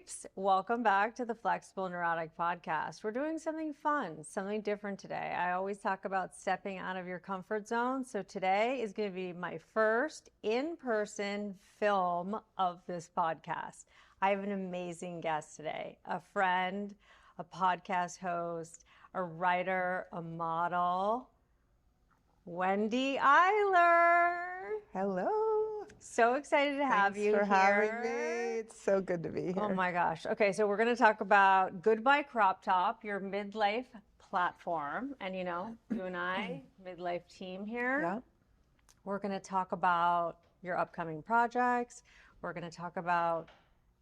peeps. Welcome back to the Flexible Neurotic Podcast. We're doing something fun, something different today. I always talk about stepping out of your comfort zone. So today is going to be my first in-person film of this podcast. I have an amazing guest today, a friend, a podcast host, a writer, a model, Wendy Euler. Hello. So excited to have you here. Thanks for having me. It's so good to be here. Oh my gosh. Okay, so we're going to talk about Goodbye Crop Top, your midlife platform. And you know, you and I, midlife team here. Yeah. We're going to talk about your upcoming projects. We're going to talk about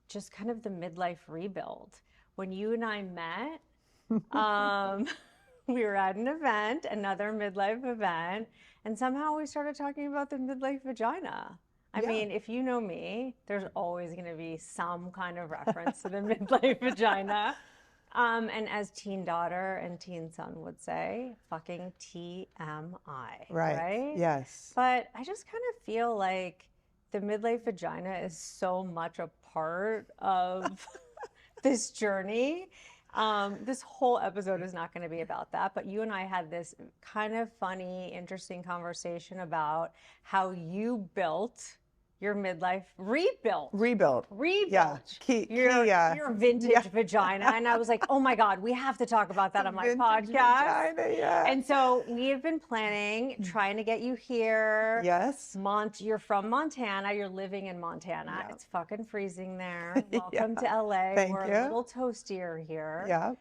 just kind of the midlife rebuild. When you and I met, we were at an event, another midlife event, and somehow we started talking about the midlife vagina. I mean, if you know me, there's always going to be some kind of reference to the midlife vagina. And as teen daughter and teen son would say, fucking TMI. Right? Yes. But I just kind of feel like the midlife vagina is so much a part of this journey. This whole episode is not going to be about that, but you and I had this kind of funny, interesting conversation about how you built your midlife, rebuilt Yeah. your vintage vagina. And I was like, oh my God, we have to talk about that on my podcast. Vagina, yeah. And so we have been planning, trying to get you here. Yes. You're from Montana. You're living in Montana. Yeah. It's fucking freezing there. Welcome to LA. Thank We're you. a little toastier here. Yeah.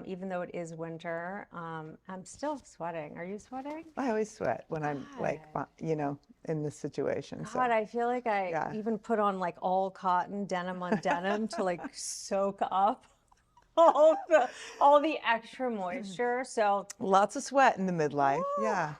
Even though it is winter. I'm still sweating. Are you sweating? I always sweat when I'm like, you know, in this situation. God, I feel like I even put on like all cotton denim on denim to like soak up all the extra moisture. So lots of sweat in the midlife. Woo. Yeah.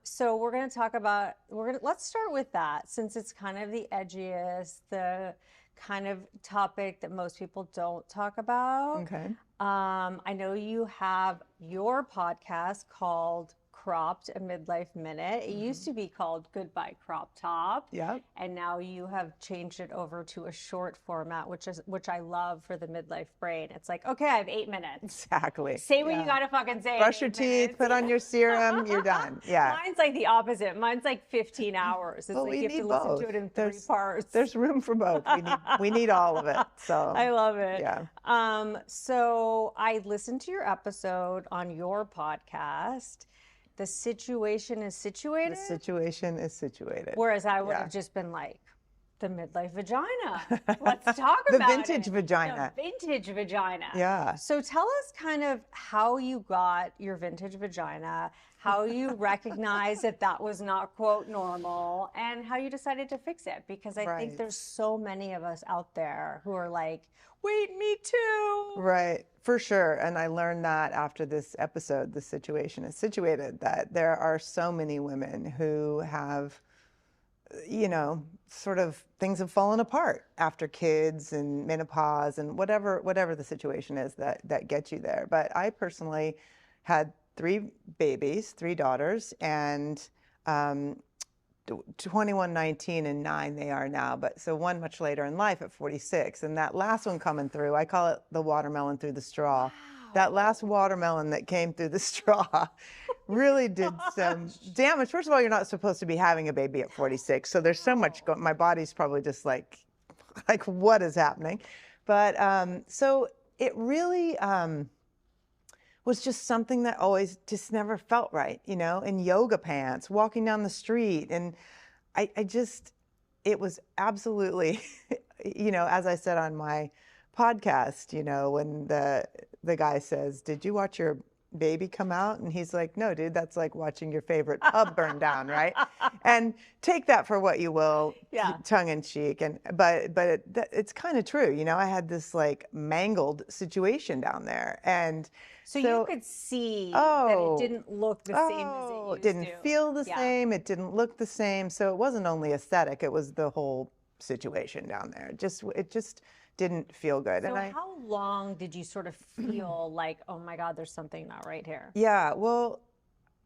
So we're going to talk about, let's start with that since it's kind of the edgiest, the kind of topic that most people don't talk about. Okay. I know you have your podcast called Cropped, a Midlife Minute. It used to be called Goodbye Crop Top. Yeah. And now you have changed it over to a short format, which I love for the midlife brain. It's like, okay, I have 8 minutes. Exactly. Say what you gotta fucking say. Brush your teeth, put on your serum, you're done. Yeah. Mine's like the opposite. Mine's like 15 hours. It's Well, like we you have need to both. listen to it in three parts. There's room for both. We need all of it. So I love it. Yeah. So I listened to your episode on your podcast. The situation is situated. The situation is situated. Whereas I would have just been like, the midlife vagina. Let's talk about the vintage vagina. The vintage vagina. Yeah. So tell us kind of how you got your vintage vagina, how you recognized that that was not, quote, normal, and how you decided to fix it. Because I think there's so many of us out there who are like, wait, me too. Right, for sure. And I learned that after this episode, The Situation is Situated, that there are so many women who have, you know, sort of things have fallen apart after kids and menopause and whatever the situation is that gets you there. But I personally had 3 babies, 3 daughters, and 21, 19, and 9 they are now, but so one much later in life at 46. And that last one coming through, I call it the watermelon through the straw. Wow. That last watermelon that came through the straw really did some damage. First of all, you're not supposed to be having a baby at 46. So there's so much going, my body's probably just like what is happening? But so it really was just something that always just never felt right, you know, in yoga pants, walking down the street. And it was absolutely, you know, as I said on my podcast, you know, when the guy says, did you watch your baby come out? And he's like, no, dude, that's like watching your favorite pub burn down, right? And take that for what you will, tongue in cheek. But it's kind of true. You know, I had this like mangled situation down there. And so you could see that it didn't look the same as it used to. It didn't feel the same. It didn't look the same. So it wasn't only aesthetic, it was the whole situation down there. It just didn't feel good. So how long did you sort of feel like, oh my God, there's something not right here? Yeah, well,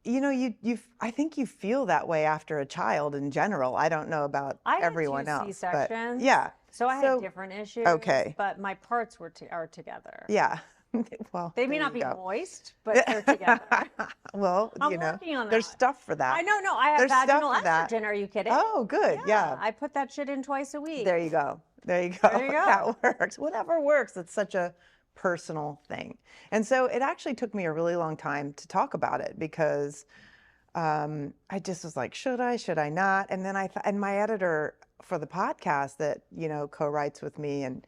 you know, I think you feel that way after a child in general. I don't know about everyone else. C-sections. But yeah. So I had different issues, okay. but my parts are together. Yeah. Well, They may there not you be go. moist, but they're together. Well, I'm you know, working on there's that. stuff for that. I know, no, I have There's stuff vaginal for that. estrogen. Are you kidding? Oh, good. Yeah. I put that shit in twice a week. There you go. There you go. There you go. That works. Whatever works. It's such a personal thing. And so it actually took me a really long time to talk about it because I just was like, should I not? And then and my editor for the podcast that, you know, co-writes with me and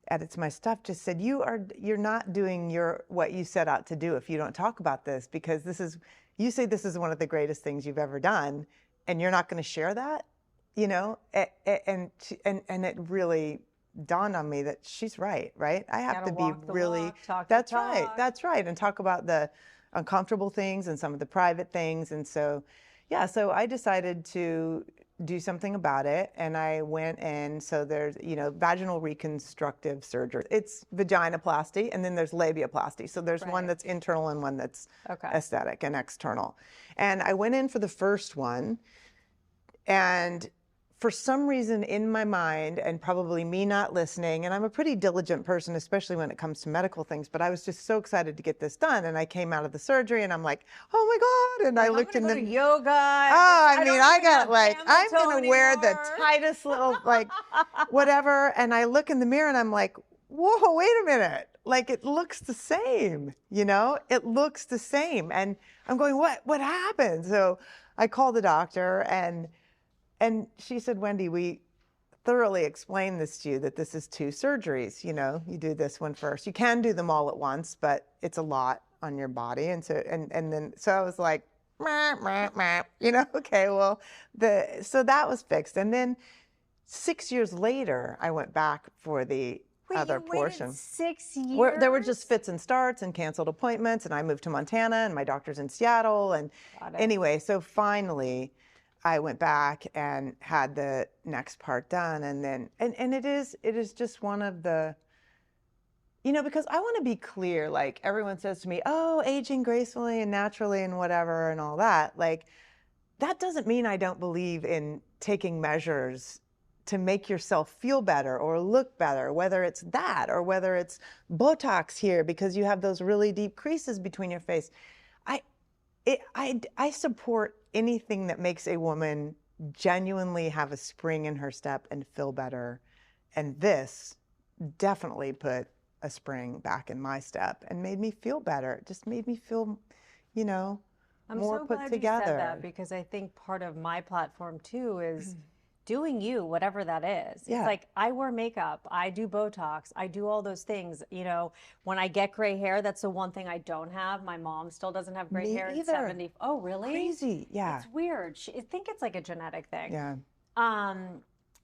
edits my stuff just said, you're not doing what you set out to do if you don't talk about this, because you say this is one of the greatest things you've ever done and you're not going to share that, you know? And it really dawned on me that she's right? I have to be really, that's right. And talk about the uncomfortable things and some of the private things. And so, yeah, so I decided to do something about it. And I went in, so there's, you know, vaginal reconstructive surgery. It's vaginoplasty, and then there's labiaplasty. So there's one that's internal and one that's aesthetic and external. And I went in for the first one, and for some reason in my mind, and probably me not listening, and I'm a pretty diligent person, especially when it comes to medical things, but I was just so excited to get this done. And I came out of the surgery and I'm like, oh my God. And I looked in the yoga. Oh, I mean, I got like, I'm going to wear the tightest little, like, whatever. And I look in the mirror and I'm like, whoa, wait a minute. Like, it looks the same, you know? It looks the same. And I'm going, what happened? So I called the doctor and she said, Wendy, we thoroughly explained this to you, that this is 2 surgeries. You know, you do this one first. You can do them all at once, but it's a lot on your body. And so, and then, so I was like, you know, okay, well, so that was fixed. And then 6 years later, I went back for the other portion. 6 years? Where there were just fits and starts and canceled appointments. And I moved to Montana and my doctor's in Seattle. And anyway, so finally, I went back and had the next part done. And then, and it is just one of the, you know, because I want to be clear, like everyone says to me, oh, aging gracefully and naturally and whatever and all that. Like, that doesn't mean I don't believe in taking measures to make yourself feel better or look better, whether it's that or whether it's Botox here because you have those really deep creases between your face. I support anything that makes a woman genuinely have a spring in her step and feel better. And this definitely put a spring back in my step and made me feel better. It just made me feel, you know, more put together. You said that, because I think part of my platform too is doing you, whatever that is. It's like, I wear makeup, I do Botox, I do all those things. You know, when I get gray hair, that's the one thing I don't have. My mom still doesn't have gray hair at 70. Oh, really? Crazy. Yeah. It's weird. I think it's like a genetic thing. Yeah.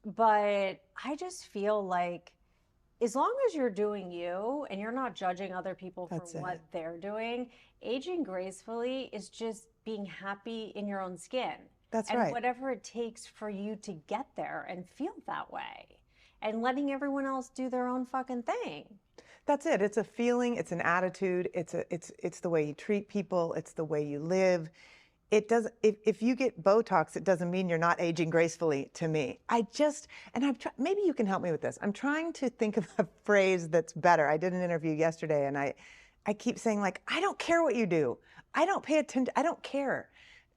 But I just feel like, as long as you're doing you and you're not judging other people for what they're doing, aging gracefully is just being happy in your own skin. That's right. And whatever it takes for you to get there and feel that way, and letting everyone else do their own fucking thing. That's it. It's a feeling, it's an attitude, it's the way you treat people, it's the way you live. It doesn't, if you get Botox, it doesn't mean you're not aging gracefully to me. Maybe you can help me with this. I'm trying to think of a phrase that's better. I did an interview yesterday and I keep saying, like, I don't care what you do. I don't pay attention, I don't care.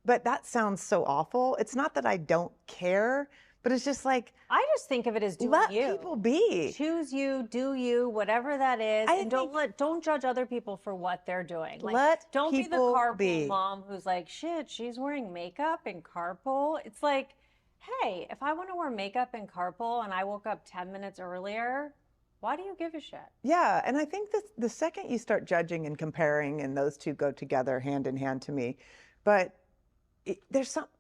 But that sounds so awful. It's not that I don't care, but it's just like, I just think of it as doing you. Let people be. Choose you, do you, whatever that is, and don't judge other people for what they're doing. Like, don't be the carpool mom who's like, shit, she's wearing makeup in carpool. It's like, hey, if I want to wear makeup in carpool and I woke up 10 minutes earlier, why do you give a shit? Yeah, and I think that the second you start judging and comparing, and those two go together hand in hand to me, but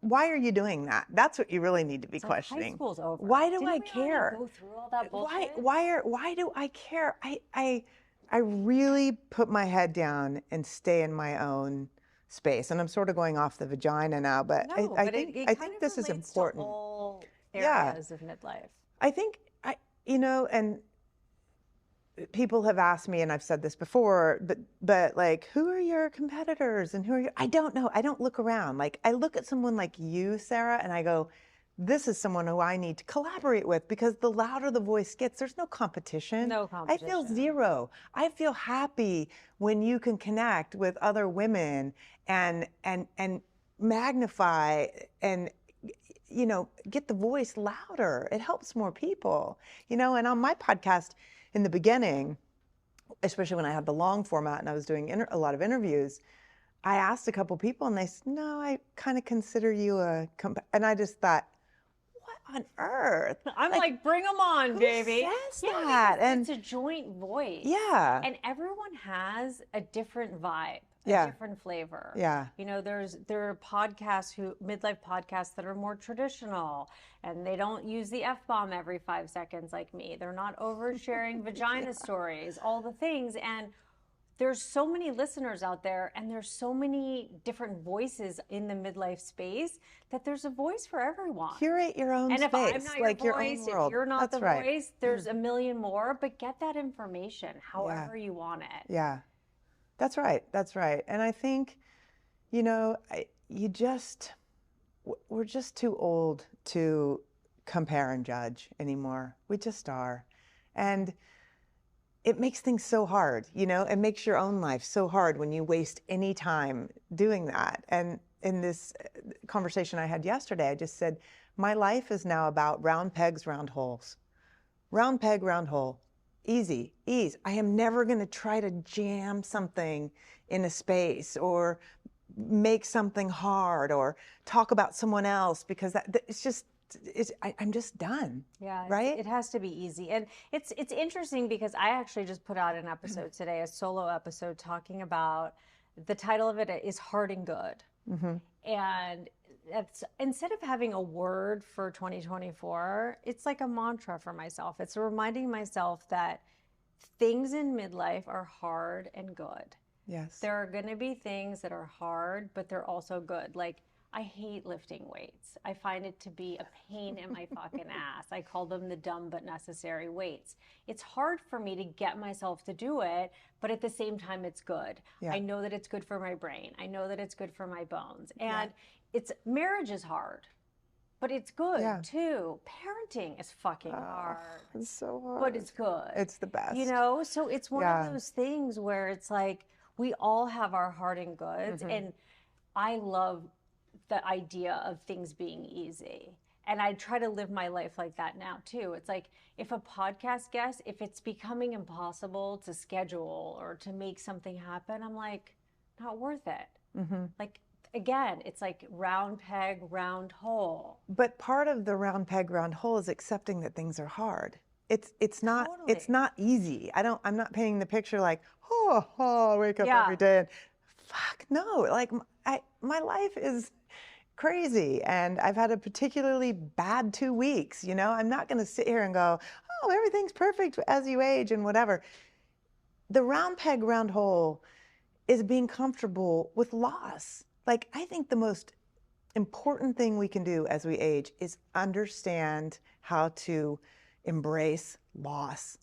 why are you doing that? That's what you really need to be questioning. High school's over. Why do I care? Go through all that bullshit? Why do I care? I really put my head down and stay in my own space. And I'm sort of going off the vagina now, but I think this is important. To all areas of midlife. I think you know, and people have asked me, and I've said this before, but like, who are your competitors and who are I don't know. I don't look around. Like, I look at someone like you, Sarah, and I go, this is someone who I need to collaborate with, because the louder the voice gets, there's no competition. No I feel competition. zero. I feel happy when you can connect with other women and magnify and, you know, get the voice louder. It helps more people, you know. And on my podcast in the beginning, especially when I had the long format and I was doing a lot of interviews, I asked a couple people and they said, no, I kind of consider you and I just thought, what on earth? I'm like bring them on, baby. Who says that? And it's a joint voice. yeah. And everyone has a different vibe, Yeah. a different flavor. Yeah. You know, there are podcasts midlife podcasts that are more traditional, and they don't use the F-bomb every 5 seconds like me. They're not oversharing vagina stories, all the things. And there's so many listeners out there, and there's so many different voices in the midlife space that there's a voice for everyone. Curate your own and space, if I'm not like your own voice, world. if you're not That's the right. voice, there's a million more, but get that information however you want it. Yeah, that's right. That's right. And I think, you know, we're just too old to compare and judge anymore. We just are. And it makes things so hard, you know. It makes your own life so hard when you waste any time doing that. And in this conversation I had yesterday, I just said, my life is now about round pegs, round holes. Round peg, round hole. Easy, ease. I am never going to try to jam something in a space or make something hard or talk about someone else, because I'm just done. Yeah, right. It has to be easy. And it's interesting because I actually just put out an episode today, a solo episode, talking about, the title of it is Hard and Good. Mm-hmm. And it's, instead of having a word for 2024, it's like a mantra for myself. It's reminding myself that things in midlife are hard and good. Yes. There are going to be things that are hard, but they're also good. Like, I hate lifting weights. I find it to be a pain in my fucking ass. I call them the dumb but necessary weights. It's hard for me to get myself to do it, but at the same time, it's good. Yeah. I know that it's good for my brain. I know that it's good for my bones. And marriage is hard, but it's good too. Parenting is fucking hard. It's so hard. But it's good. It's the best. You know, so it's one of those things where it's like, we all have our hard and goods. And I love the idea of things being easy. And I try to live my life like that now too. It's like, if a podcast guest, if it's becoming impossible to schedule or to make something happen, I'm like, not worth it. Like, again, it's like round peg, round hole. But part of the round peg, round hole is accepting that things are hard. It's not easy. I'm not painting the picture like, I wake up every day and fuck no. Like, my life is crazy, and I've had a particularly bad 2 weeks. You know, I'm not going to sit here and go, oh, everything's perfect as you age and whatever. The round peg, round hole is being comfortable with loss. Like, I think the most important thing we can do as we age is understand how to embrace loss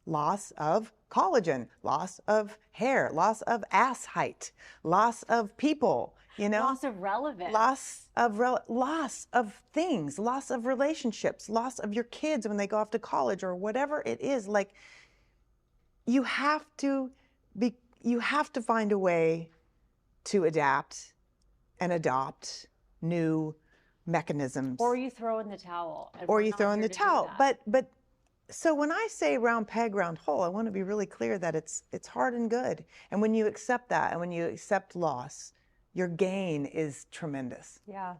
of collagen, loss of hair, loss of ass height, loss of people, you know, loss of relevance, loss of things, loss of relationships, loss of your kids when they go off to college or whatever it is. Like, you have to find a way to adapt and adopt new mechanisms. Or you throw in the towel. But so when I say round peg, round hole, I want to be really clear that it's hard and good. And when you accept that, and when you accept loss, your gain is tremendous. Yeah.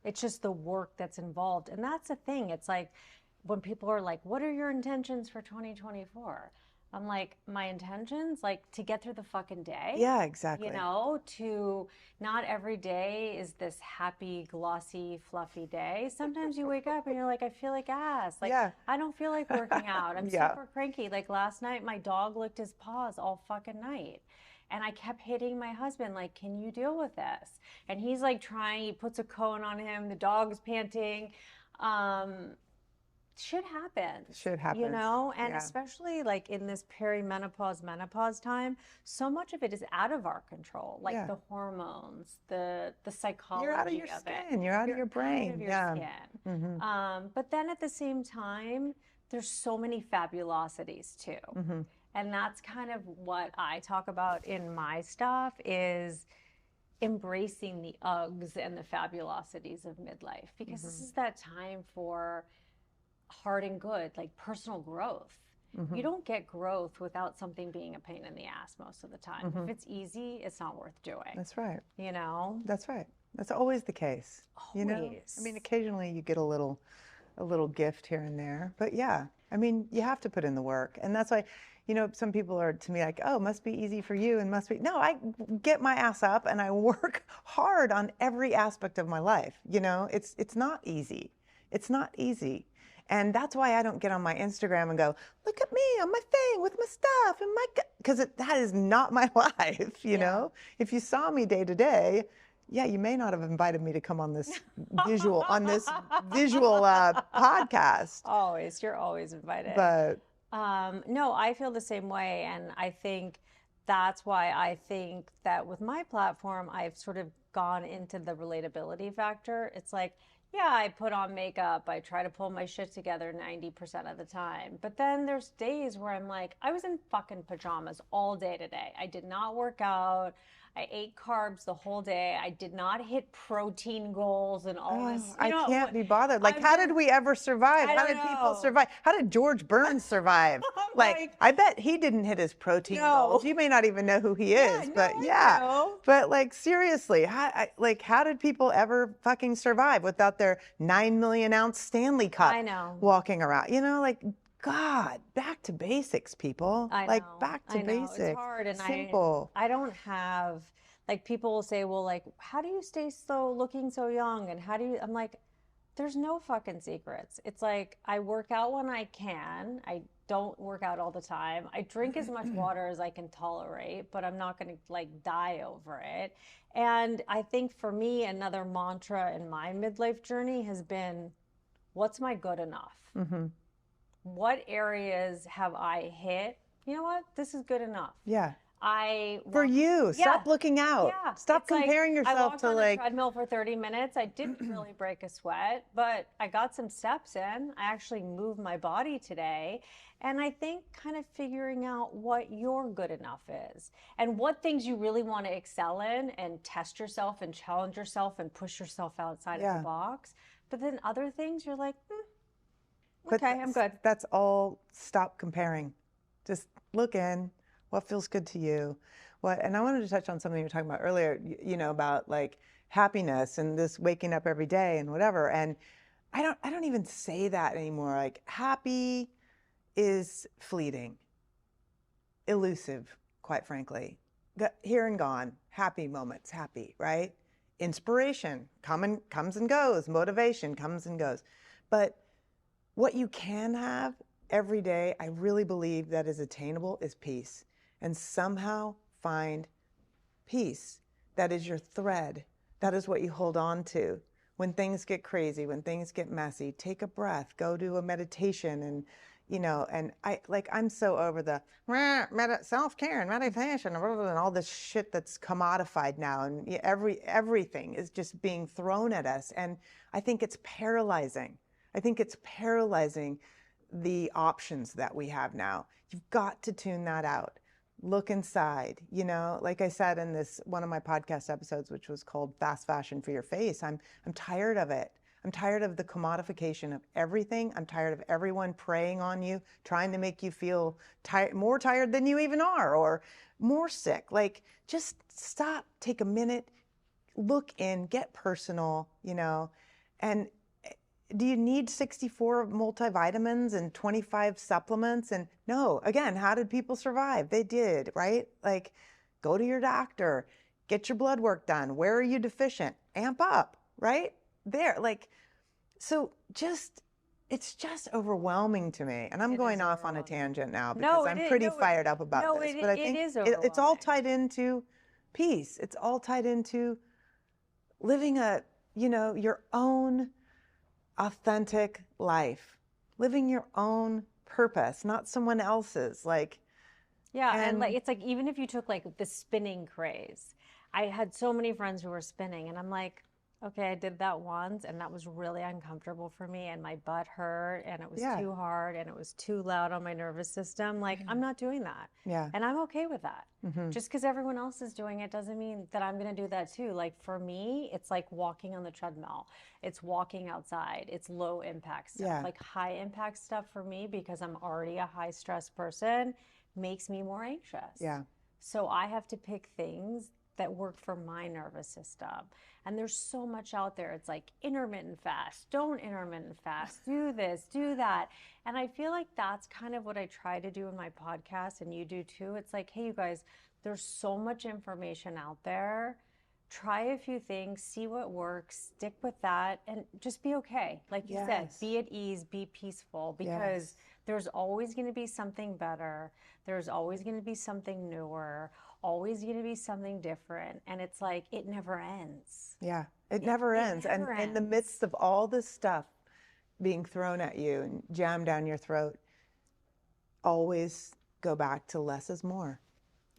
It's just the work that's involved. And that's the thing. It's like, when people are like, what are your intentions for 2024? I'm like, my intentions, like, to get through the fucking day. Yeah, exactly. You know, to not every day is this happy, glossy, fluffy day. Sometimes you wake up and you're like, I feel like ass. Like, I don't feel like working out. I'm super cranky. Like, last night, my dog licked his paws all fucking night. And I kept hitting my husband, like, can you deal with this? And he's like trying, he puts a cone on him. The dog's panting. shit happens. Shit happens. You know, and Yeah. especially like in this perimenopause, menopause time, so much of it is out of our control, like Yeah. the hormones, the psychology You're out of your of skin. it. You're out of your Out brain. of your Yeah. skin. But then at the same time, there's so many fabulosities too. And that's kind of what I talk about in my stuff is embracing the Uggs and the fabulosities of midlife, because this is that time for hard and good, like personal growth. You don't get growth without something being a pain in the ass most of the time. If it's easy, it's not worth doing. That's right. You know? That's right. That's always the case. You know? Always. I mean, occasionally you get a little gift here and there, but yeah, I mean, you have to put in the work. And that's why, you know, some people are to me like, oh, must be easy for you and must be. No, I get my ass up and I work hard on every aspect of my life. You know, it's not easy. It's not easy. And that's why I don't get on my Instagram and go, look at me on my thing with my stuff and my, because that is not my life, you know? If you saw me day to day, yeah, you may not have invited me to come on this visual podcast. Always, you're always invited. But no, I feel the same way, and I think that's why I think that with my platform, I've sort of gone into the relatability factor. It's like, yeah, I put on makeup. I try to pull my shit together 90% of the time. But then there's days where I'm like, I was in fucking pajamas all day today. I did not work out. I ate carbs the whole day. I did not hit protein goals and all this. I can't be bothered. Like, how did we ever survive? How did people survive? How did George Burns survive? Like, I bet he didn't hit his protein goals. You may not even know who he is, but yeah. But like, seriously, how did people ever fucking survive without their 9 million ounce Stanley Cup walking around? You know, like, God, back to basics, people. Like, back to basics. It's hard, and simple. I don't have, like, people will say, well, like, how do you stay looking so young? And how do you, I'm like, there's no fucking secrets. It's like, I work out when I can. I don't work out all the time. I drink as much water as I can tolerate, but I'm not going to like die over it. And I think for me, another mantra in my midlife journey has been, what's my good enough? What areas have I hit? You know what? This is good enough. Yeah. For you, stop looking out. Yeah. Stop comparing yourself I walked to on like a treadmill for 30 minutes. I didn't really break a sweat, but I got some steps in. I actually moved my body today. And I think kind of figuring out what your good enough is and what things you really want to excel in and test yourself and challenge yourself and push yourself outside of the box. But then other things you're like, okay, I'm good. That's all. Stop comparing. Just look in. What feels good to you? And I wanted to touch on something you were talking about earlier, you know, about like happiness and this waking up every day and whatever. And I don't even say that anymore. Like, happy is fleeting, elusive, quite frankly. Here and gone. Happy moments, happy, right? Inspiration comes and goes. Motivation comes and goes. But what you can have every day, I really believe that is attainable, is peace. And somehow find peace. That is your thread. That is what you hold on to. When things get crazy, when things get messy, take a breath, go do a meditation. And, you know, and I'm so over the self-care and meditation and all this shit that's commodified now. And everything is just being thrown at us. And I think it's paralyzing. I think it's paralyzing the options that we have now. You've got to tune that out. Look inside, you know, like I said in this one of my podcast episodes, which was called Fast Fashion for Your Face. I'm tired of it. I'm tired of the commodification of everything. I'm tired of everyone preying on you, trying to make you feel more tired than you even are, or more sick. Like, just stop, take a minute, look in, get personal, you know. And do you need 64 multivitamins and 25 supplements? And no, again, how did people survive? They did, right? Like, go to your doctor, get your blood work done. Where are you deficient? Amp up, right? There, like, so it's just overwhelming to me. And I'm going off on a tangent now because I'm pretty fired up about this. But I think it's all tied into peace. It's all tied into living your own authentic life. living your own purpose, not someone else's. Like, Yeah, and like and it's like even if you took like the spinning craze, I had so many friends who were spinning, and I'm like, okay, I did that once, and that was really uncomfortable for me, and my butt hurt, and it was yeah, too hard, and it was too loud on my nervous system. Like, I'm not doing that, yeah, and I'm okay with that. hmm Just because everyone else is doing it doesn't mean that I'm going to do that too. Like for me, it's like walking on the treadmill. It's walking outside. It's low impact stuff. yeah, Like high impact stuff for me, because I'm already a high stress person, makes me more anxious. yeah, So I have to pick things that work for my nervous system. And there's so much out there. It's like intermittent fast, don't intermittent fast, do this, do that. And I feel like that's kind of what I try to do in my podcast, and you do too. It's like, hey, you guys, there's so much information out there. Try a few things, see what works, stick with that, and just be okay. Like you said, yes, be at ease, be peaceful, because yes, there's always going to be something better. There's always going to be something newer, always going to be something different. And it's like, it never ends. yeah. It never It ends. And never in the ends. midst of all this stuff being thrown at you and jammed down your throat, always go back to less is more.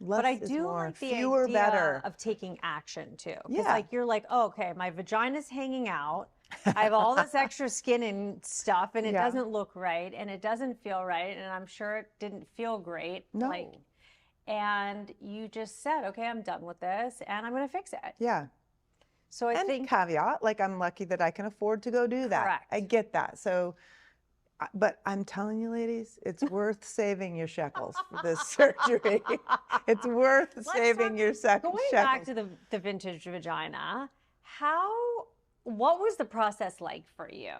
But I Less is do more. like the Fewer, idea better. of taking action too. Because Yeah. like you're like, oh, okay, my vagina's hanging out. I have all this extra skin and stuff, and it Yeah. doesn't look right, and it doesn't feel right, and I'm sure it didn't feel great. No. Like, and you just said, okay, I'm done with this, and I'm going to fix it. Yeah. So I And think, caveat, like I'm lucky that I can afford to go do that. Correct. I get that. So, but I'm telling you, ladies, it's worth saving your shekels for this surgery. It's worth saving your going shekels. back to the vintage vagina, what was the process like for you?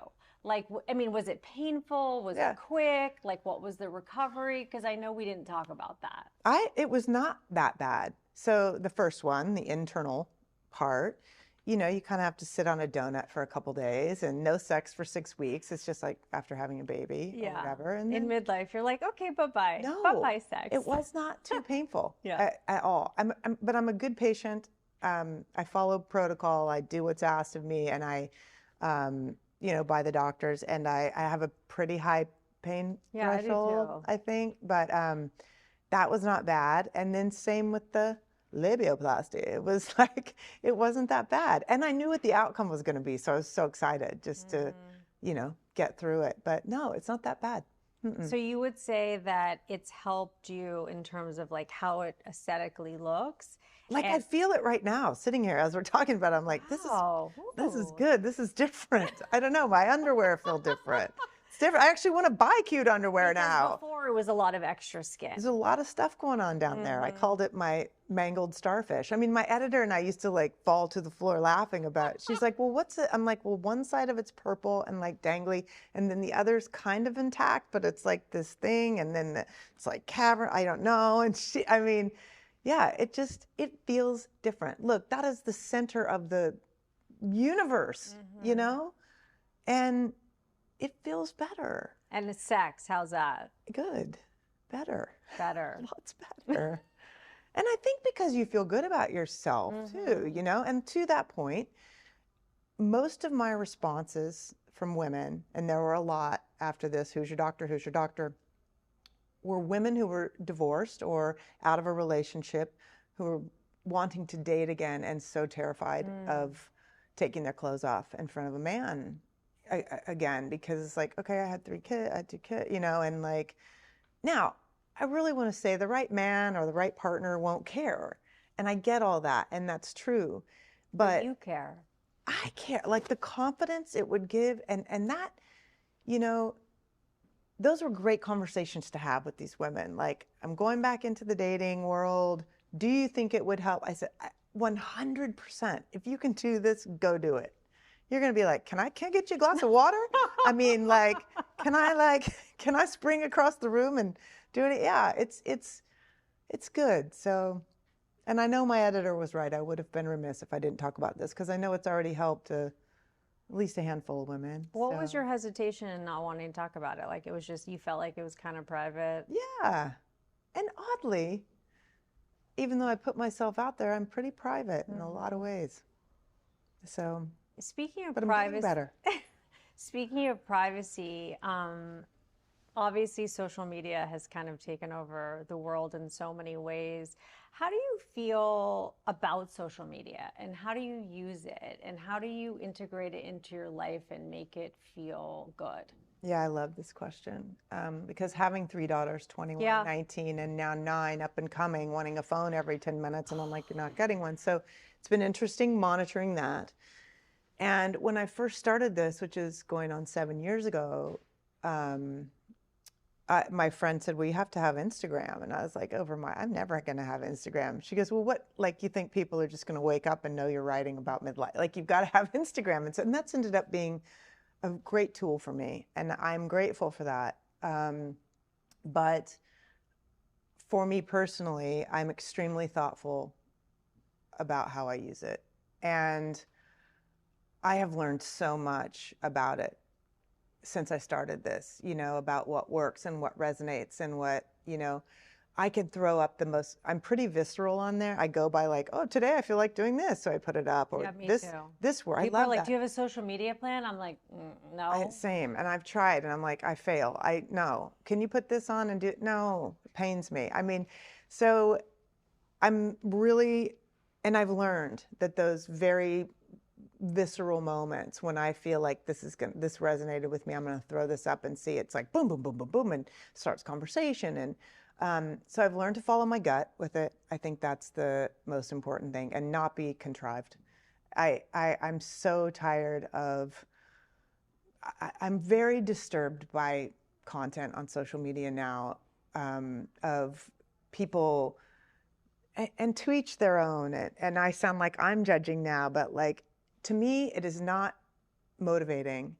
Like, I mean, was it painful? Was Yeah. it quick? Like, what was the recovery? Because I know we didn't talk about that. It was not that bad. So the first one, the internal part, you kind of have to sit on a donut for a couple days and no sex for 6 weeks. It's just like after having a baby or whatever. And in then, midlife, you're like, okay, bye-bye. no, Bye-bye sex. it was not too painful Yeah. at all. But I'm a good patient. I follow protocol. I do what's asked of me, and I, by the doctors, and I have a pretty high pain Yeah, I do threshold, too. I think. But that was not bad. And then same with the labioplasty. It was like, it wasn't that bad. And I knew what the outcome was going to be. So I was so excited just to, get through it. But no, it's not that bad. So you would say that it's helped you in terms of like how it aesthetically looks? Like I feel it right now, sitting here as we're talking about it. I'm like, this is good. This is different. I don't know. My underwear feel different. It's different. I actually want to buy cute underwear now. Before it was a lot of extra skin. There's a lot of stuff going on down there. I called it my mangled starfish. I mean, my editor and I used to like fall to the floor laughing about it. She's like, well, what's it? I'm like, well, one side of it's purple and like dangly, and then the other's kind of intact, but it's like this thing, and then it's like cavern. I don't know. And yeah, it feels different. Look, that is the center of the universe, and it feels better. And the sex, how's that? Good. Better. Better. Lots better. And I think because you feel good about yourself too, and to that point, most of my responses from women, and there were a lot after this, who's your doctor, were women who were divorced or out of a relationship who were wanting to date again and so terrified of taking their clothes off in front of a man again, because it's like, okay, I had 2 kids, and like, now I really want to say the right man or the right partner won't care. And I get all that. And that's true. But you care. I care, like the confidence it would give. And that, those were great conversations to have with these women. Like, I'm going back into the dating world. Do you think it would help? I said, 100%. If you can do this, go do it. You're going to be like, can I get you a glass of water? I mean, like, can I spring across the room and do it? Yeah, it's good. So, and I know my editor was right. I would have been remiss if I didn't talk about this, because I know it's already helped at least a handful of women. What was your hesitation in not wanting to talk about it? Like, it was just, you felt like it was kind of private? Yeah. And oddly, even though I put myself out there, I'm pretty private in a lot of ways. So, Speaking of but I'm privacy, getting better. Speaking of privacy, obviously social media has kind of taken over the world in so many ways. How do you feel about social media, and how do you use it, and how do you integrate it into your life and make it feel good? Yeah, I love this question because having three daughters, 21, Yeah. 19, and now 9 up and coming, wanting a phone every 10 minutes, and I'm like, you're not getting one. So it's been interesting monitoring that. And when I first started this, which is going on 7 years ago, my friend said, well, you have to have Instagram. And I was like, I'm never going to have Instagram. She goes, well, what, like, you think people are just going to wake up and know you're writing about midlife? Like, you've got to have Instagram. And that's ended up being a great tool for me, and I'm grateful for that. But for me personally, I'm extremely thoughtful about how I use it. And I have learned so much about it since I started this, about what works and what resonates and what, I could throw up I'm pretty visceral on there. I go by like, oh, today I feel like doing this. So I put it up, or Yeah, me this, too. this word. People I are love like, that. do you have a social media plan? I'm like, no. Same. And I've tried and I'm like, I fail. No. Can you put this on and do it? No, it pains me. I mean, so I'm really, and I've learned that those very visceral moments when I feel like this resonated with me, I'm going to throw this up and see it's like boom, boom, boom, boom, boom, and starts conversation. And so I've learned to follow my gut with it. I think that's the most important thing, and not be contrived. I'm so tired of, I'm very disturbed by content on social media now, of people, and to each their own. And I sound like I'm judging now, but like, to me, it is not motivating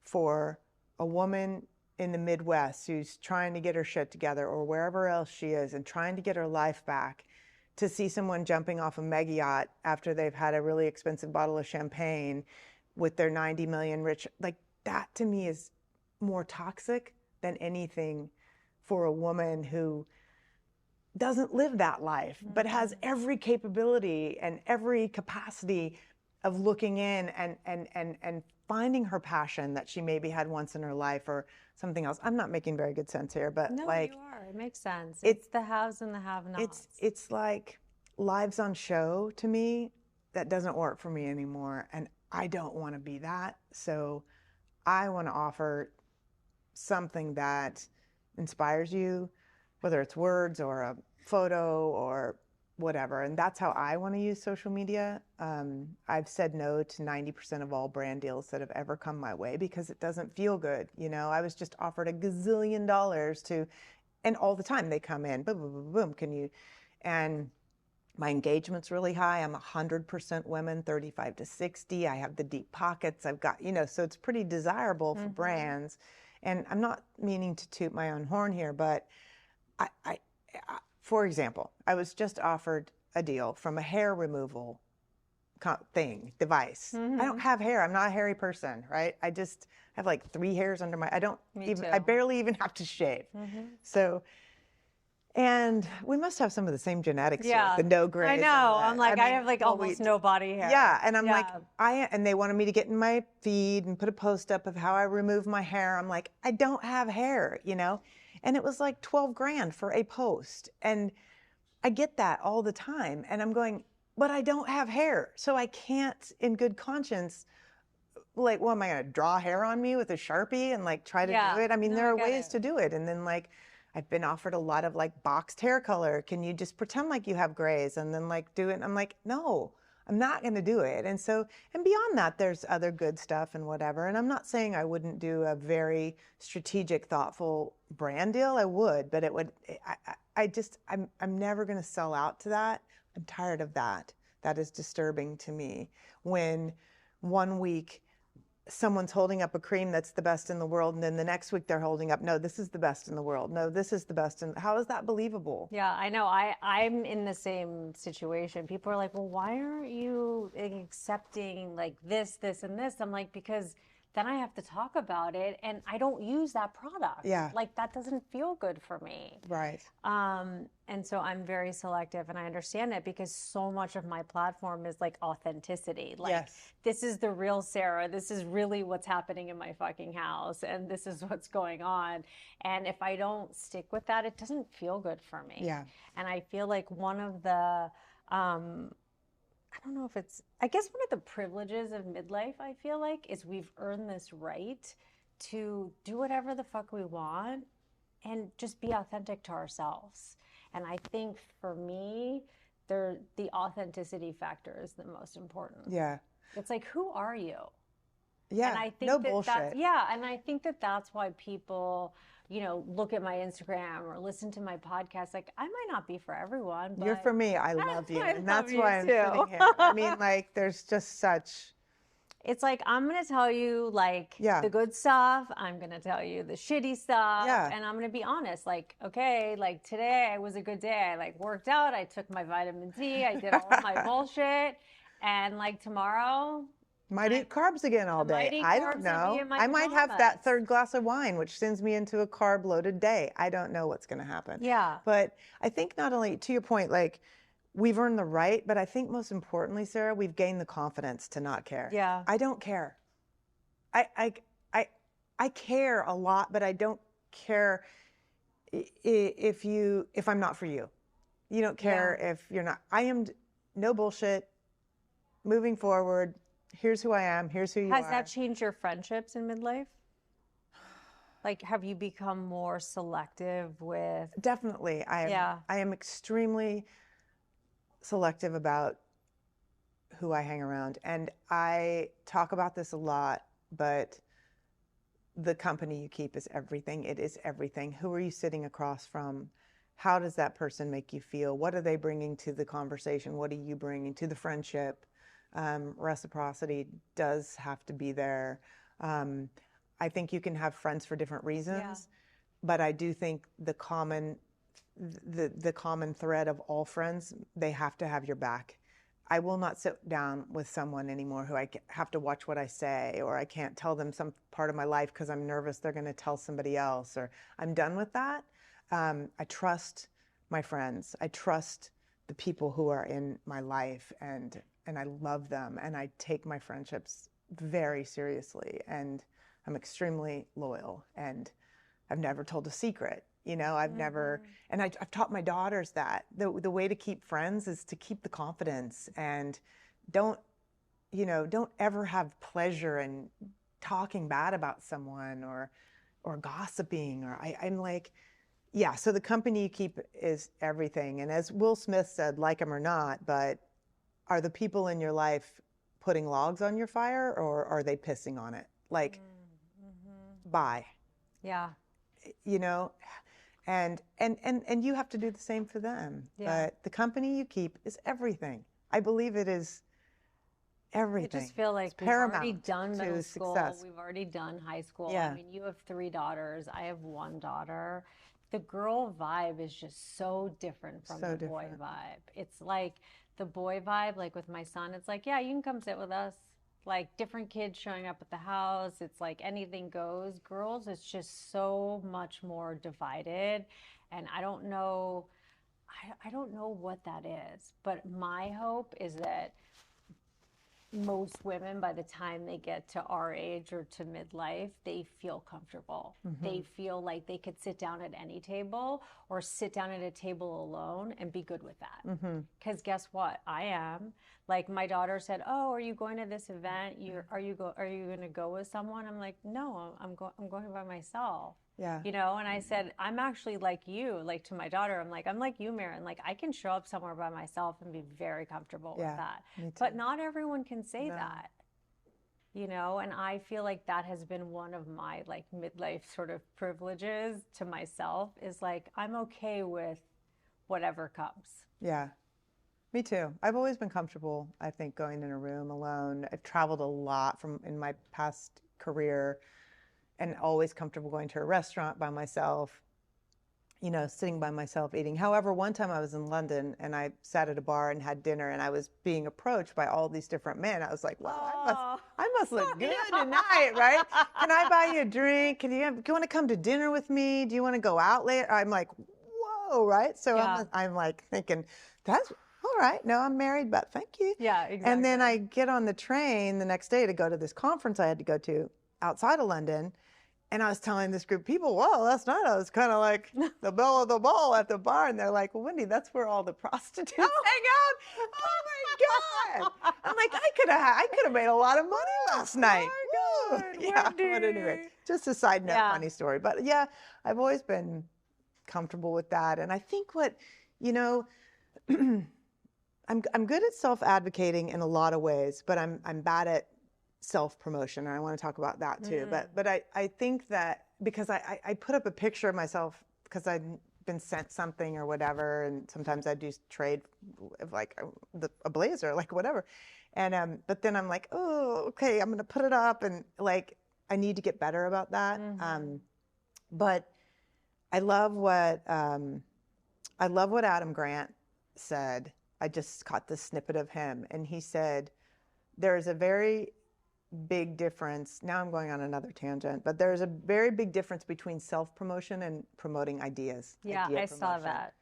for a woman in the Midwest who's trying to get her shit together, or wherever else she is, and trying to get her life back, to see someone jumping off a mega yacht after they've had a really expensive bottle of champagne with their 90 million rich. Like, that to me is more toxic than anything for a woman who doesn't live that life, but has every capability and every capacity of looking in and finding her passion that she maybe had once in her life, or something else. I'm not making very good sense here, but No, like, you are. It makes sense. It's the haves and the have-nots. it's like lives on show to me. That doesn't work for me anymore, and I don't want to be that. So I want to offer something that inspires you, whether it's words or a photo or whatever. And that's how I want to use social media. I've said no to 90% of all brand deals that have ever come my way because it doesn't feel good. I was just offered a gazillion dollars to, and all the time they come in, boom, boom, boom, boom, can you, and my engagement's really high. I'm 100% women, 35 to 60. I have the deep pockets. I've got, so it's pretty desirable for brands. And I'm not meaning to toot my own horn here, but for example, I was just offered a deal from a hair removal device. I don't have hair. I'm not a hairy person, right? I just have like 3 hairs under I barely even have to shave. So, and we must have some of the same genetics. Yeah, the no gray. I know. I'm like, I have like almost no body hair. Yeah, and I'm like, and they wanted me to get in my feed and put a post up of how I remove my hair. I'm like, I don't have hair, and it was like 12 grand for a post. And I get that all the time. And I'm going, but I don't have hair. So I can't in good conscience, like, well, am I going to draw hair on me with a Sharpie and like try to do it? I mean, there are ways to do it. And then like, I've been offered a lot of like boxed hair color. Can you just pretend like you have grays and then like do it? And I'm like, no, I'm not going to do it. And so, and beyond that, there's other good stuff and whatever. And I'm not saying I wouldn't do a very strategic, thoughtful brand deal. I would, but it would, I'm never going to sell out to that. I'm tired of that. That is disturbing to me when one week someone's holding up a cream that's the best in the world, and then the next week they're holding up, no, this is the best in the world. No, this is the best. How is that believable? Yeah, I know. I'm in the same situation. People are like, well, why aren't you accepting like this, and this? I'm like, because then I have to talk about it, and I don't use that product. Yeah. Like, that doesn't feel good for me. Right. And so I'm very selective, and I understand it because so much of my platform is like authenticity. Like, Yes. this is the real Sarah. This is really what's happening in my fucking house, and this is what's going on. And if I don't stick with that, it doesn't feel good for me. Yeah. And I feel like one of the, I don't know if it's, I guess one of the privileges of midlife, I feel like, is we've earned this right to do whatever the fuck we want and just be authentic to ourselves. And I think for me, the authenticity factor is the most important. Yeah. It's like, who are you? Yeah. And I think no that bullshit. and I think that that's why people, look at my Instagram or listen to my podcast. Like, I might not be for everyone, but You're for me. I love you. I And that's love why you I'm too. sitting here. I mean, like, there's just such. It's like, I'm going to tell you like Yeah. the good stuff. I'm going to tell you the shitty stuff. Yeah. And I'm going to be honest. Like, okay, like today was a good day. I like worked out. I took my vitamin D. I did all of my bullshit. And like tomorrow, Might eat carbs again all might day. eat I carbs don't and know. be in my I might have that pajamas. third glass of wine, which sends me into a carb-loaded day. I don't know what's going to happen. Yeah. But I think not only, to your point, like, we've earned the right, but I think most importantly, Sarah, we've gained the confidence to not care. Yeah. I don't care. I care a lot, but I don't care if I'm not for you. You don't care if you're not. I am no bullshit. Moving forward. Here's who I am. Here's who you are. Has that changed your friendships in midlife? Like, have you become more selective with? Definitely. I am extremely selective about who I hang around. And I talk about this a lot, but the company you keep is everything. It is everything. Who are you sitting across from? How does that person make you feel? What are they bringing to the conversation? What are you bringing to the friendship? Reciprocity does have to be there. I think you can have friends for different reasons, but I do think the common thread of all friends, they have to have your back. I will not sit down with someone anymore who I have to watch what I say, or I can't tell them some part of my life because I'm nervous they're going to tell somebody else, or I'm done with that. I trust my friends. I trust the people who are in my life, and I love them, and I take my friendships very seriously, and I'm extremely loyal, and I've never told a secret. I've never, and I've taught my daughters that the way to keep friends is to keep the confidence, and don't ever have pleasure in talking bad about someone or gossiping, or I'm like, yeah, so the company you keep is everything. And as Will Smith said, like them or not, but are the people in your life putting logs on your fire, or are they pissing on it? Like, bye. Yeah. And you have to do the same for them. Yeah. But the company you keep is everything. I believe it is everything. I just feel like it's we've already paramount done middle to school. success. We've already done high school. Yeah. I mean, you have 3 daughters. I have 1 daughter. The girl vibe is just so different from the boy vibe. It's like the boy vibe, like with my son, it's like, yeah, you can come sit with us. Like different kids showing up at the house. It's like anything goes. Girls, it's just so much more divided. And I don't know what that is. But my hope is that most women, by the time they get to our age or to midlife, they feel comfortable. They feel like they could sit down at any table or sit down at a table alone and be good with that. Because guess what? I am. Like my daughter said, "Oh, are you going to this event? Are you going to go with someone?" I'm like, "No, I'm going by myself." Yeah. And I said, I'm actually like you, like to my daughter, I'm like you, Maren, like I can show up somewhere by myself and be very comfortable with that. Me too. But not everyone can say that, and I feel like that has been one of my like midlife sort of privileges to myself is like, I'm okay with whatever comes. Yeah. Me too. I've always been comfortable, I think, going in a room alone. I've traveled a lot in my past career, and always comfortable going to a restaurant by myself. sitting by myself eating. However, one time I was in London and I sat at a bar and had dinner and I was being approached by all these different men. I was like, wow, I must look good tonight, right? Can I buy you a drink? Do you want to come to dinner with me? Do you want to go out later? I'm like, whoa, right? So I'm like thinking, that's all right. No, I'm married, but thank you. Yeah, exactly. And then I get on the train the next day to go to this conference I had to go to outside of London. And I was telling this group of people, well, last night I was kind of like the belle of the ball at the bar. And they're like, well, Wendy, that's where all the prostitutes hang out. Oh my God. I'm like, I could have made a lot of money last night. Oh my God, yeah, Wendy. but anyway, just a side note, funny story. But yeah, I've always been comfortable with that. And I think I'm good at self-advocating in a lot of ways, but I'm bad at self-promotion, and I want to talk about that too. But I think that because I put up a picture of myself because I'd been sent something or whatever, and sometimes I do trade like a blazer, like whatever, and but then I'm like, oh, okay, I'm gonna put it up, and like I need to get better about that. But I love what Adam Grant said. I just caught this snippet of him, and he said, there's a very big difference. Now I'm going on another tangent, but there's a very big difference between self-promotion and promoting ideas. Yeah, I saw that.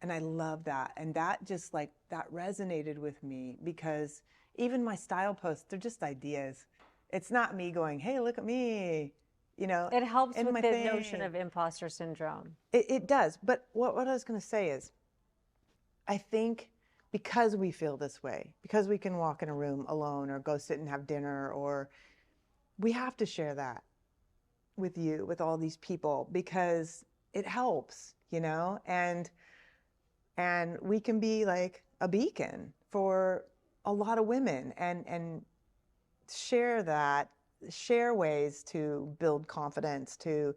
And I love that. And that just like, that resonated with me because even my style posts, they're just ideas. It's not me going, hey, look at me. It helps with the notion of imposter syndrome. It does. But what I was going to say is, I think because we feel this way, because we can walk in a room alone or go sit and have dinner, or we have to share that with you, with all these people, because it helps, and we can be like a beacon for a lot of women and share ways to build confidence, to,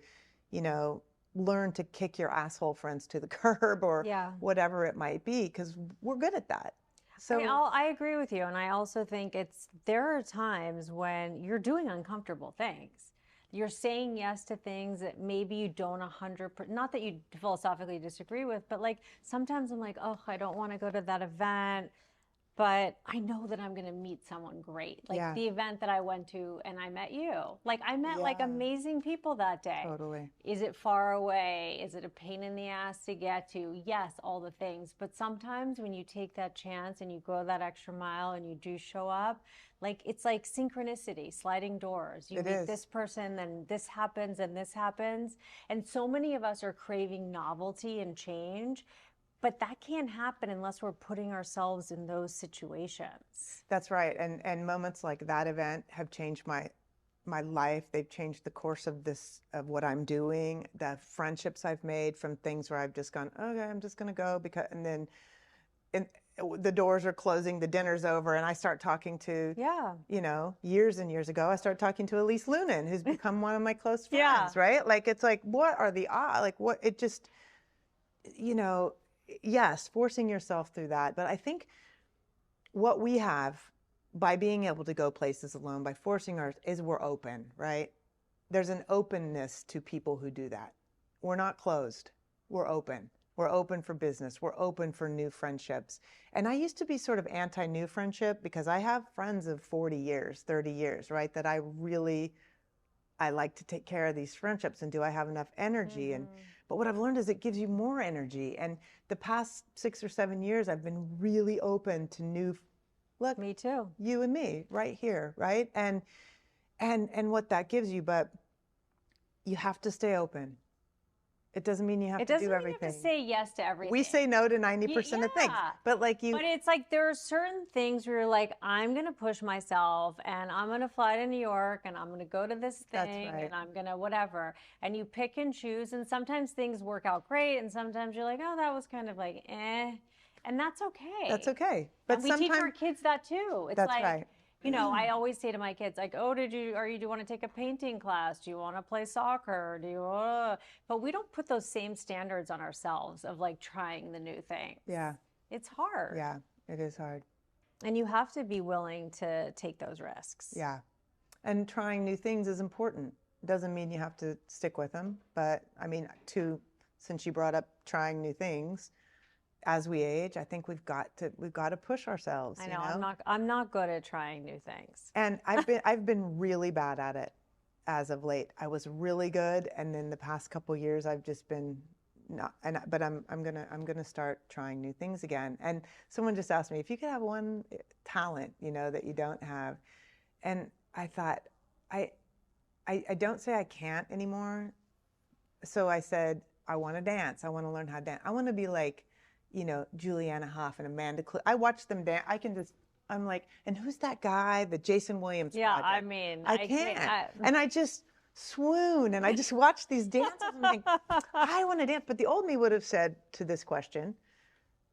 learn to kick your asshole friends to the curb or whatever it might be, because we're good at that. So I agree with you. And I also think there are times when you're doing uncomfortable things. You're saying yes to things that maybe you don't 100%, not that you philosophically disagree with, but like sometimes I'm like, oh, I don't want to go to that event, but I know that I'm going to meet someone great. Like the event that I went to and I met you. Like I met like amazing people that day. Totally. Is it far away? Is it a pain in the ass to get to? Yes, all the things. But sometimes when you take that chance and you go that extra mile and you do show up, like it's like synchronicity, sliding doors. You meet this person, then this happens and this happens. And so many of us are craving novelty and change. But that can't happen unless we're putting ourselves in those situations. That's right. And moments like that event have changed my life. They've changed the course of what I'm doing, the friendships I've made from things where I've just gone, okay, I'm just going to go and then the doors are closing, the dinner's over, and I start talking to, years and years ago, I started talking to Elise Lunan, who's become one of my close friends, right? Like, it's like, what are the odds? Like, what, it just, yes, forcing yourself through that. But I think what we have by being able to go places alone, by forcing is we're open, right? There's an openness to people who do that. We're not closed. We're open. We're open for business. We're open for new friendships. And I used to be sort of anti-new friendship because I have friends of 40 years, 30 years, right? That I like to take care of these friendships, and do I have enough energy? But what I've learned is it gives you more energy. And the past 6 or 7 years, I've been really open to look, me too. You and me right here, right? And what that gives you, but you have to stay open. It doesn't mean you have to do everything. It doesn't mean you have to say yes to everything. We say no to 90% of things, but But it's like there are certain things where you're like, I'm going to push myself, and I'm going to fly to New York, and I'm going to go to this thing, and I'm going to whatever. And you pick and choose, and sometimes things work out great, and sometimes you're like, oh, that was kind of like, eh. And that's okay. That's okay. But we teach our kids that too. It's that's like, right. I always say to my kids, like, oh, do you want to take a painting class? Do you want to play soccer? But we don't put those same standards on ourselves of like trying the new things. Yeah. It's hard. Yeah, it is hard. And you have to be willing to take those risks. Yeah. And trying new things is important. It doesn't mean you have to stick with them, but I mean, to since you brought up trying new things, as we age, I think we've got to push ourselves. I know, I'm not good at trying new things. And I've been really bad at it as of late. I was really good, and then the past couple years I've just been not. But I'm gonna start trying new things again. And someone just asked me if you could have one talent, that you don't have, and I thought I don't say I can't anymore. So I said I want to dance. I want to learn how to dance. I want to be like, Juliana Hough and Amanda I watch them dance. I'm like, and who's that guy? The Jason Williams project. I mean, I can't. And I just swoon, and I just watch these dances and think, I want to dance. But the old me would have said to this question,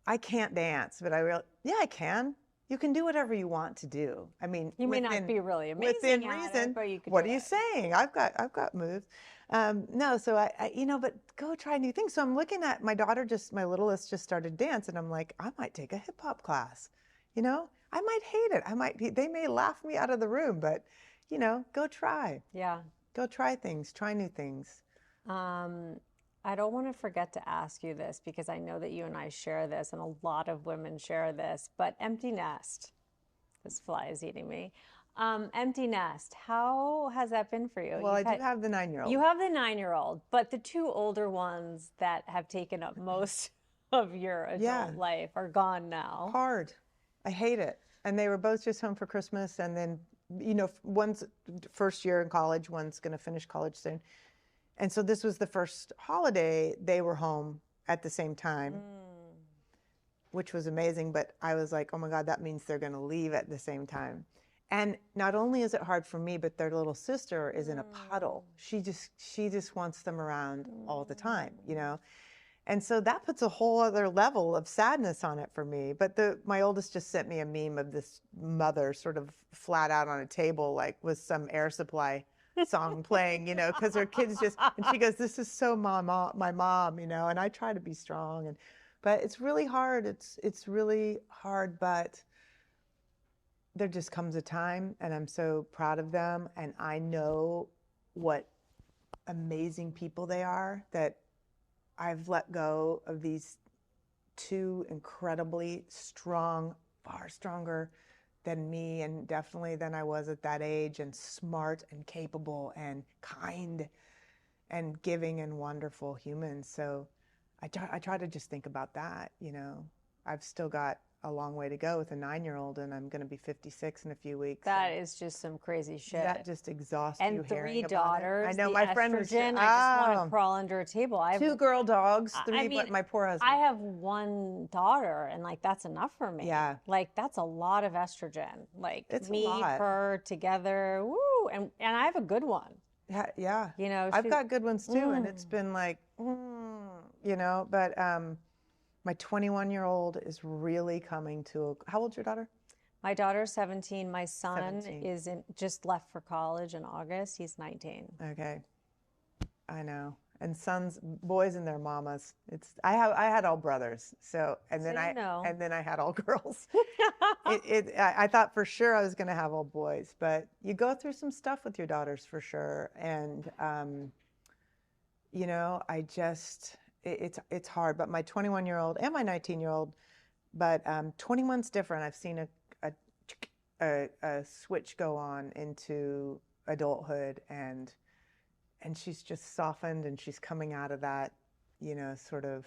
I can't dance. But I realized, yeah, I can. You can do whatever you want to do. I mean, you may not be really amazing within at reason. It, but you can what do are you it. saying? I've got moves. No, so I but go try new things. So I'm looking at my littlest just started dance, and I'm like, I might take a hip hop class. I might hate it. They may laugh me out of the room, but go try. Yeah. Go try things. Try new things. I don't want to forget to ask you this because I know that you and I share this, and a lot of women share this, but empty nest. This fly is eating me. Empty nest. How has that been for you? Well, I do have the 9-year-old. You have the 9-year-old, but the two older ones that have taken up most of your adult life are gone now. Hard. I hate it. And they were both just home for Christmas, and then, one's first year in college, one's going to finish college soon. And so this was the first holiday they were home at the same time, which was amazing. But I was like, oh my God, that means they're going to leave at the same time. And not only is it hard for me, but their little sister is in a puddle. She just wants them around all the time, And so that puts a whole other level of sadness on it for me. But my oldest just sent me a meme of this mother sort of flat out on a table, like with some Air Supply song playing, because her kids and she goes, this is so my mom, and I try to be strong. But it's really hard. It's really hard, but there just comes a time, and I'm so proud of them. And I know what amazing people they are, that I've let go of these two incredibly strong, far stronger than me, and definitely than I was at that age, and smart and capable and kind and giving and wonderful humans. So I try to just think about that. I've still got a long way to go with a 9-year-old, and I'm going to be 56 in a few weeks. That is just some crazy shit. That just exhausts and you. And 3 daughters. I know, the my friend was. I just want to crawl under a table. I have 2 girl dogs, 3. But my poor husband. I have 1 daughter, and that's enough for me. Yeah. That's a lot of estrogen. It's me, a lot. her together. Woo! And I have a good one. Yeah. I've got good ones too, and it's been like, But my 21-year-old is really coming to how old's your daughter? My daughter's 17. My son 17. is just left for college in August. He's 19. Okay. I know. And boys and their mamas. I had all brothers. And then I had all girls. I thought for sure I was going to have all boys, but you go through some stuff with your daughters for sure. And it's hard. But my 21-year-old and my 19-year-old, but 21's different. I've seen a switch go on into adulthood, and she's just softened, and she's coming out of that, sort of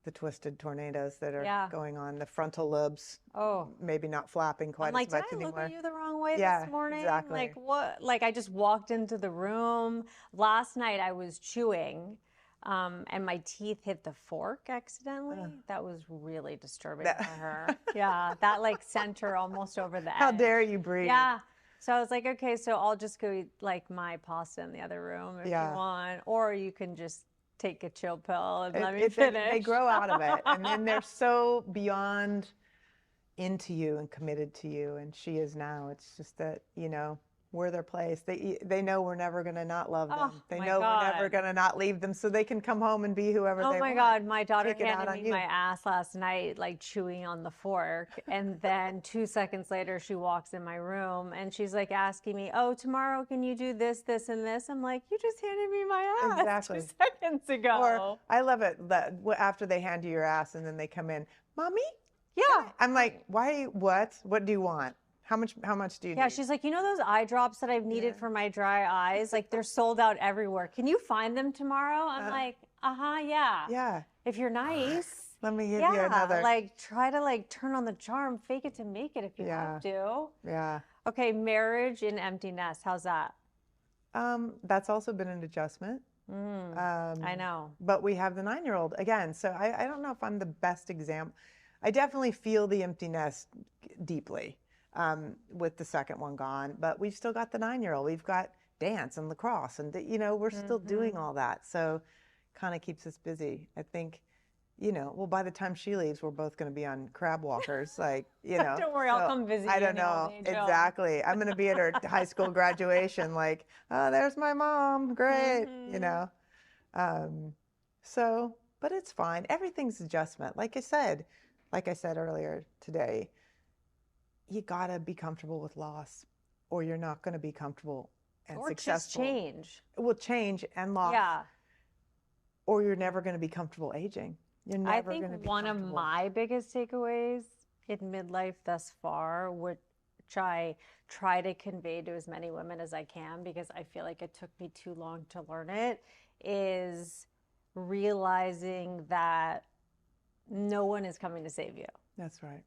the twisted tornadoes that are going on, the frontal lobes. Oh, maybe not flapping quite as much anymore. Did I look at you the wrong way this morning? Exactly. What? I just walked into the room. Last night I was chewing, and my teeth hit the fork accidentally. That was really disturbing for her. Yeah, that sent her almost over the edge. How dare you breathe? Yeah. So I was like, okay, so I'll just go eat my pasta in the other room if you want, or you can just take a chill pill and let me finish. They grow out of it, and then they're so beyond into you and committed to you, and she is now. It's just that, we're their place. They know we're never going to not love them. Oh They my know we're never God. going to not leave them, so they can come home and be whoever Oh they my want. God, my daughter Take it out handed on me you. my ass last night, like chewing on the fork. And then 2 seconds later, she walks in my room and she's like asking me, oh, tomorrow can you do this, this, and this? I'm like, you just handed me my ass Exactly. 2 seconds ago. Or I love it that after they hand you your ass and then they come in, Mommy? Yeah. I'm like, why, what? What do you want? How much do you Yeah, need? she's like, you know those eye drops that I've needed for my dry eyes? Like they're sold out everywhere. Can you find them tomorrow? I'm like, yeah. Yeah. If you're nice. Let me give you another. Like try to like turn on the charm, fake it to make it if you Yeah. have to. Yeah. Okay, marriage in empty nest. How's that? That's also been an adjustment. I know. But we have the 9-year-old again. So I don't know if I'm the best example. I definitely feel the empty nest deeply with the second one gone. But we've still got the 9-year-old. We've got dance and lacrosse. And, we're still doing all that. So kind of keeps us busy. I think, well, by the time she leaves, we're both going to be on crab walkers. Like, Don't worry, I'll come visit you. I don't know. Exactly. I'm going to be at her high school graduation. Like, oh, there's my mom. Great. So, but it's fine. Everything's adjustment. Like I said earlier today, you got to be comfortable with loss or you're not going to be comfortable and successful. Or just change. Well, change and loss. Yeah. Or you're never going to be comfortable aging. You're never going to be comfortable. One of my biggest takeaways in midlife thus far, which I try to convey to as many women as I can because I feel like it took me too long to learn it, is realizing that no one is coming to save you. That's right.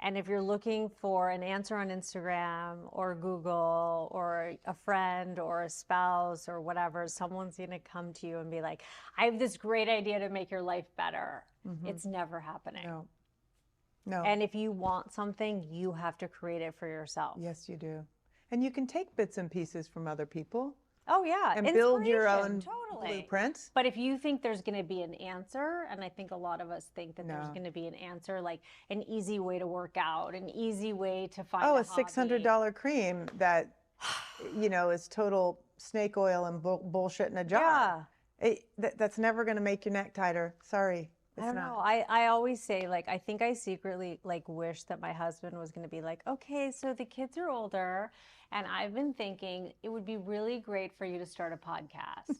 And if you're looking for an answer on Instagram or Google or a friend or a spouse or whatever, someone's going to come to you and be like, I have this great idea to make your life better. It's never happening. No. And if you want something, you have to create it for yourself. Yes, you do. And you can take bits and pieces from other people. Oh, yeah. And build your own totally. blueprint. But if you think there's going to be an answer, and I think a lot of us think that there's going to be an answer, like an easy way to work out, an easy way to find a $600 cream that, is total snake oil and bullshit in a jar. Yeah. That's never going to make your neck tighter. Sorry. I don't know. I always say, like, I think I secretly, like, wish that my husband was going to be like, okay, so the kids are older, and I've been thinking it would be really great for you to start a podcast.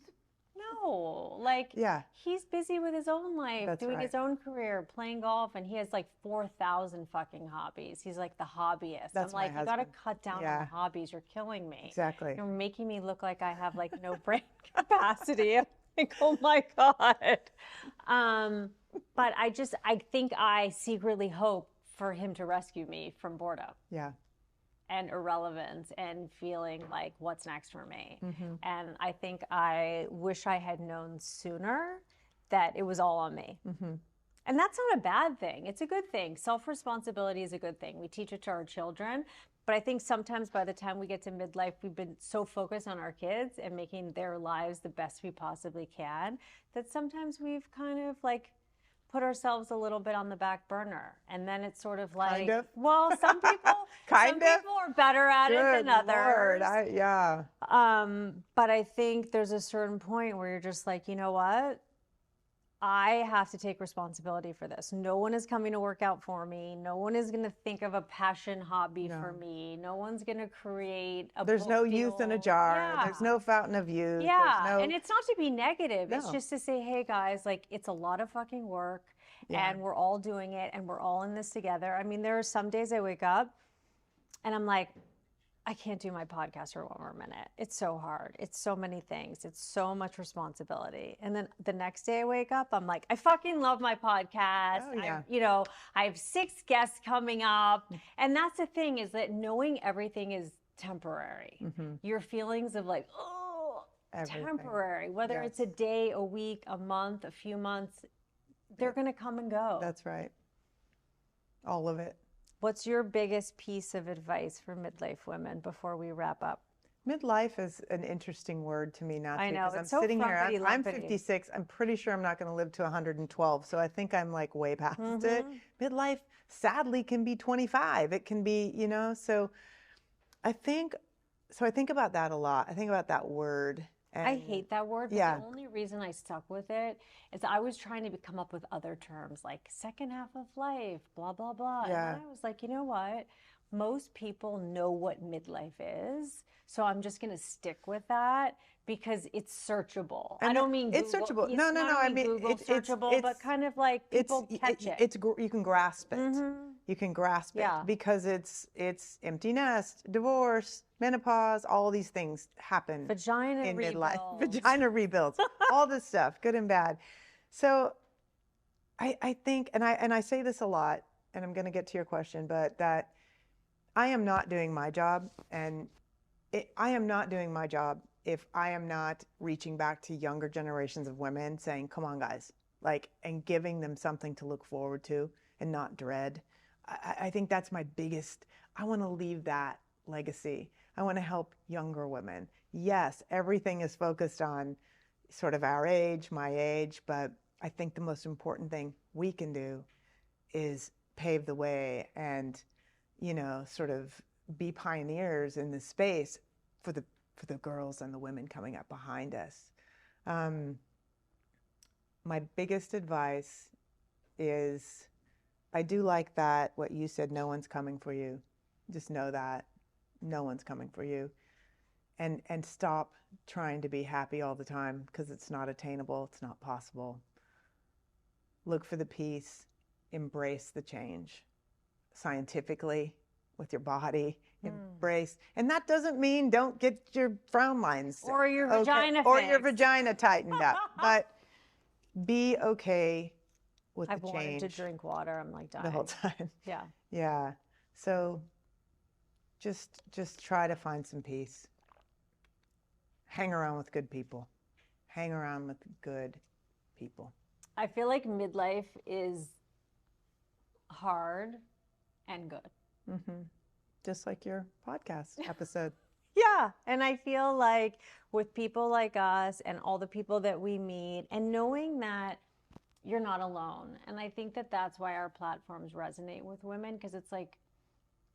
No, like, he's busy with his own life, doing his own career, playing golf, and he has like 4,000 fucking hobbies. He's like the hobbyist. I'm like, you got to cut down on the hobbies. You're killing me. Exactly. You're making me look like I have like no brain capacity. I'm like, oh my God. But I think I secretly hope for him to rescue me from boredom. Yeah. And irrelevance and feeling like, what's next for me? And I think I wish I had known sooner that it was all on me. And that's not a bad thing. It's a good thing. Self-responsibility is a good thing. We teach it to our children. But I think sometimes by the time we get to midlife, we've been so focused on our kids and making their lives the best we possibly can that sometimes we've kind of like put ourselves a little bit on the back burner. And then it's sort of like, well, some people are better at it than others. But I think there's a certain point where you're just like, you know what? I have to take responsibility for this. No one is coming to work out for me. No one is going to think of a passion hobby for me. No one's going to create a There's no youth in a jar. There's no fountain of youth. Yeah. And it's not to be negative. It's just to say, hey guys, like it's a lot of fucking work and we're all doing it and we're all in this together. I mean, there are some days I wake up and I'm like, I can't do my podcast for one more minute. It's so hard. It's so many things. It's so much responsibility. And then the next day I wake up, I'm like, I fucking love my podcast. I have 6 guests coming up. And that's the thing, is that knowing everything is temporary. Your feelings of like, oh, temporary, whether it's a day, a week, a month, a few months, they're going to come and go. That's right. All of it. What's your biggest piece of advice for midlife women before we wrap up? Midlife is an interesting word to me now, too. I know, I'm sitting here, I'm 56. I'm pretty sure I'm not going to live to 112. So I think I'm like way past it. Midlife, sadly, can be 25. It can be, so I think so I think about that a lot. I think about that word. I And hate that word, but yeah, the only reason I stuck with it is I was trying to come up with other terms like second half of life, blah, blah, blah. And then yeah. I was like, you know what? Most people know what midlife is. So I'm just going to stick with that because it's searchable. I And don't mean it's Google. searchable. Yes, No, and no, I no. don't I mean mean, Google searchable, but kind of like people catch it. you can grasp it. Mm-hmm. You can grasp it Yeah. because it's empty nest, divorce, menopause, all these things happen Vagina in midlife. rebuilds. Vagina rebuilds, all this stuff, good and bad. So I think, and I say this a lot, and I'm going to get to your question, but that I am not doing my job, and I am not doing my job if I am not reaching back to younger generations of women saying, come on, guys, like, and giving them something to look forward to and not dread. I think that's my biggest, I want to leave that legacy. I want to help younger women. Yes, everything is focused on sort of our age, my age, but I think the most important thing we can do is pave the way and, sort of be pioneers in this space for the girls and the women coming up behind us. My biggest advice is, I do like that, what you said, no one's coming for you. Just know that no one's coming for you. And stop trying to be happy all the time because it's not attainable. It's not possible. Look for the peace. Embrace the change scientifically with your body. Embrace. And that doesn't mean don't get your frown lines Or your vagina or fixed. your vagina tightened up. But be okay with I've the wanted change to drink water. I'm like dying. the whole time. Yeah. Yeah. So just try to find some peace. Hang around with good people. Hang around with good people. I feel like midlife is hard and good. Mm-hmm. Just like your podcast episode. Yeah. And I feel like with people like us and all the people that we meet, and knowing that you're not alone. And I think that that's why our platforms resonate with women, because it's like,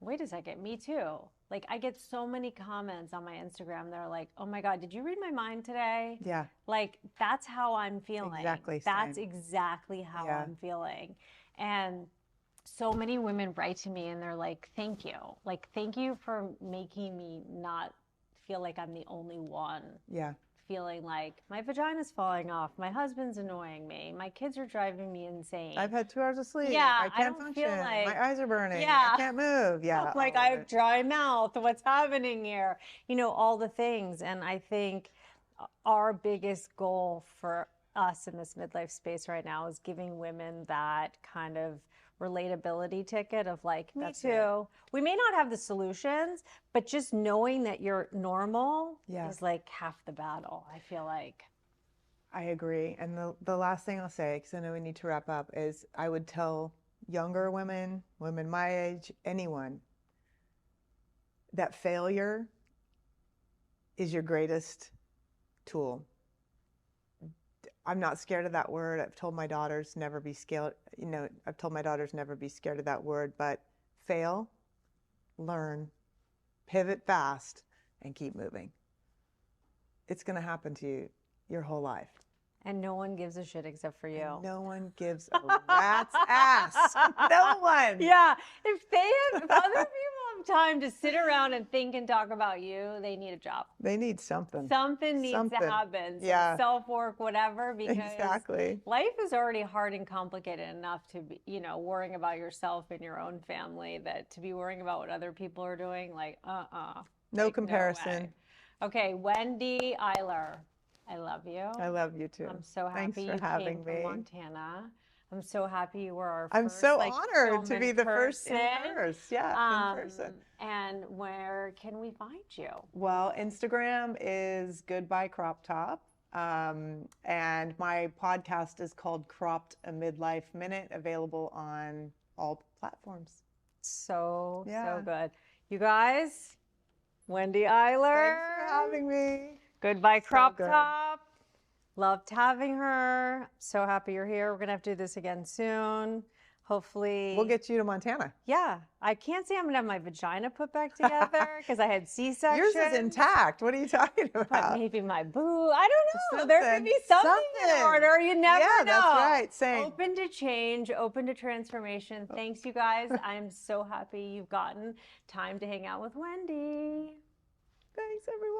wait a second, me too. Like, I get so many comments on my Instagram that are like, oh my God, did you read my mind today? Yeah. Like, that's how I'm feeling. Exactly. That's same. exactly how Yeah. I'm feeling. And so many women write to me and they're like, thank you. Like, thank you for making me not feel like I'm the only one. Yeah. Feeling like my vagina's falling off, my husband's annoying me, my kids are driving me insane. I've had 2 hours of sleep. Yeah, I can't don't function. feel like, My eyes are burning. yeah. I can't move. Yeah. Like I have dry mouth. What's happening here? All the things. And I think our biggest goal for us in this midlife space right now is giving women that kind of relatability ticket of like, me That's too. We may not have the solutions, but just knowing that you're normal Yeah. is like half the battle, I feel like. I agree. And the last thing I'll say, because I know we need to wrap up, is I would tell younger women, women my age, anyone, that failure is your greatest tool. I'm not scared of that word. I've told my daughters never be scared. I've told my daughters never be scared of that word, but fail, learn, pivot fast, and keep moving. It's going to happen to you your whole life. And no one gives a shit except for you. And no one gives a rat's ass. No one. Yeah. If other people have time to sit around and think and talk about you, they need a job. They need something. Something needs to happen. Yeah. Self-work, whatever, because exactly. life is already hard and complicated enough to be, worrying about yourself and your own family, that to be worrying about what other people are doing, like, No comparison. No. Okay, Wendy Euler. I love you. I love you too. I'm so happy Thanks for you having came from me. Montana. I'm so happy you were our I'm first. so honored to be the first in person. Yeah, in person. And where can we find you? Well, Instagram is Goodbye Crop Top. And my podcast is called Cropped a Midlife Minute, available on all platforms. So good. You guys, Wendy Euler. Thanks for having me. Goodbye Crop Top. Loved having her. So happy you're here. We're going to have to do this again soon. hopefully. We'll get you to Montana. Yeah. I can't say I'm going to have my vagina put back together because I had C-section. Yours is intact. What are you talking about? But maybe my boo. I don't know. There could be something in order. You never know. Yeah, that's right. Same. Open to change, open to transformation. Thanks, you guys. I'm so happy you've gotten time to hang out with Wendy. Thanks, everyone.